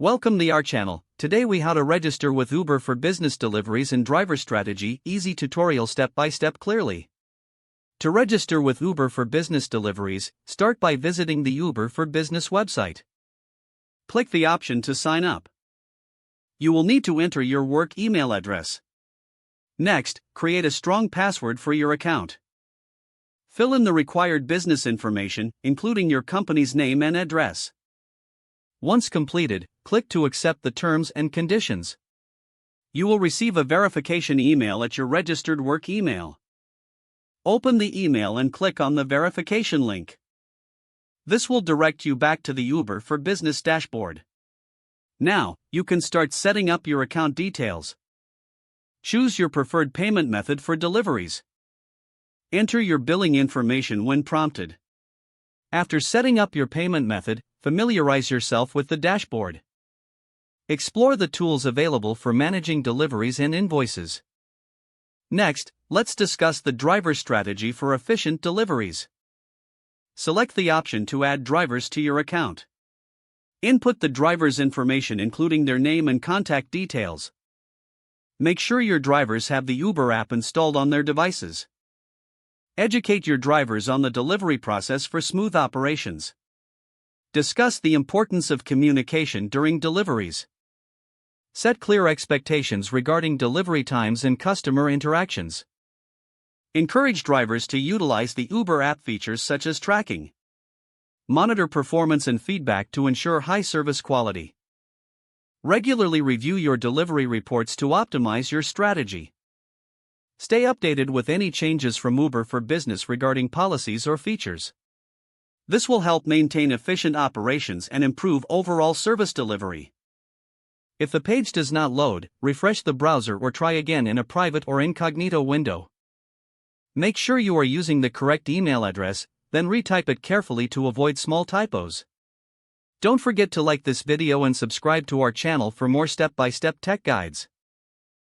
Welcome to our channel. Today we how to register with Uber for business deliveries and driver strategy, easy tutorial step by step clearly. To register with Uber for business deliveries, start by visiting the Uber for Business website. Click the option to sign up. You will need to enter your work email address. Next, create a strong password for your account. Fill in the required business information, including your company's name and address. Once completed, click to accept the terms and conditions. You will receive a verification email at your registered work email. Open the email and click on the verification link. This will direct you back to the Uber for Business dashboard. Now, you can start setting up your account details. Choose your preferred payment method for deliveries. Enter your billing information when prompted. After setting up your payment method, familiarize yourself with the dashboard. Explore the tools available for managing deliveries and invoices. Next, let's discuss the driver strategy for efficient deliveries. Select the option to add drivers to your account. Input the driver's information including their name and contact details. Make sure your drivers have the Uber app installed on their devices. Educate your drivers on the delivery process for smooth operations. Discuss the importance of communication during deliveries. Set clear expectations regarding delivery times and customer interactions. Encourage drivers to utilize the Uber app features such as tracking. Monitor performance and feedback to ensure high service quality. Regularly review your delivery reports to optimize your strategy. Stay updated with any changes from Uber for Business regarding policies or features. This will help maintain efficient operations and improve overall service delivery. If the page does not load, refresh the browser or try again in a private or incognito window. Make sure you are using the correct email address, then retype it carefully to avoid small typos. Don't forget to like this video and subscribe to our channel for more step-by-step tech guides.